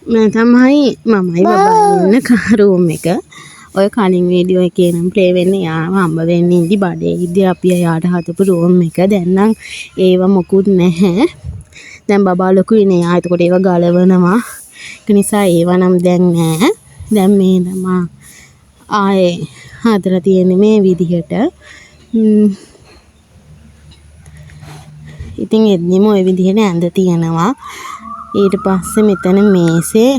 මම තමයි මමයි බබායි ඉන්න රූම් එක. ඔය කලින් වීඩියෝ එකේ නම් ප්ලේ වෙන්නේ යාම හම්බ වෙන්නේ ඉදි බඩේ ඉදි අපි යාට හදපු රූම් එක. දැන් නම් ඒව මොකුත් නැහැ. දැන් බබා ලොකුයිනේ. එතකොට ඒව ගලවනවා. ඒක නිසා ඒව නම් දැන් නැහැ. දැන් මේ තමයි ආයේ හදලා තියෙන්නේ මේ විදිහට. ඉතින් එද්දිම ওই විදිහට ඇඳ තියනවා. ඊට පස්සේ මෙතන මේසේ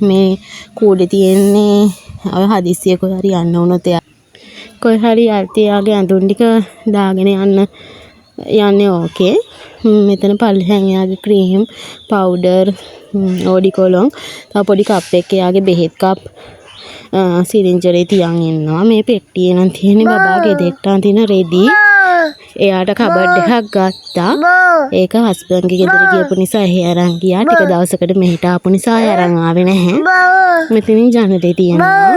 මේ කූඩේ තියෙන්නේ ඔය හදිස්සිය කොහේ හරි යන්න වුණොත් කොහේ හරි යාගේ ඇඳුම් ටික දාගෙන යන්නේ ඕකේ. මෙතන පල්ලෙහාන් යාගේ ක්‍රීම් පවුඩර් ඕඩිකොලොන් තව පොඩි කප් එකක් යාගේ බෙහෙත් කප් සිරින්ජරේ තියන් ඉන්නවා. මේ පෙට්ටියේ නම් තියෙන්නේ බබාගේ දෙට්ටන් තියෙන රෙදි. එයාට කබඩ් එකක් ගත්තා. ඒක හස්බන්ඩ්ගේ ගෙදර ගියපු නිසා එහි අරන් ගියා. ටික දවසකට මෙහෙට ආපු නිසා අරන් ආවේ නැහැ. මෙතනින් ජනලේ තියෙනවා.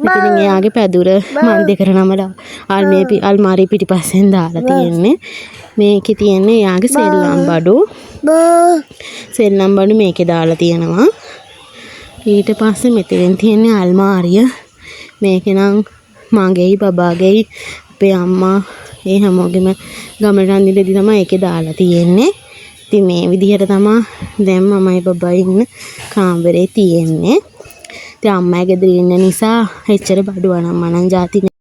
මෙතනින් එයාගේ පැදුර මන් දෙකට නමලා අල්මාරිය පිටිපස්සෙන් දාලා තියෙන්නේ. මේකේ තියෙන්නේ එයාගේ සෙල්ලම් බඩු. සෙල්ලම් බඩු මේකේ දාලා තියෙනවා. ඊට පස්සේ මෙතෙන් තියෙන්නේ අල්මාරිය. මේකේ නම් මගේයි බබාගේයි අපේ අම්මා ඒ හැමෝගෙම ගමනට අඳින්නදී තමයි ඒකේ දාලා තියෙන්නේ. ඉතින් මේ විදිහට තමයි දැන් මමයි බබායි ඉන්න කාමරේ තියෙන්නේ. ඉතින් අම්මයි ගෙදර ඉන්න නිසා එච්චර බඩු අනම්මනම් જાති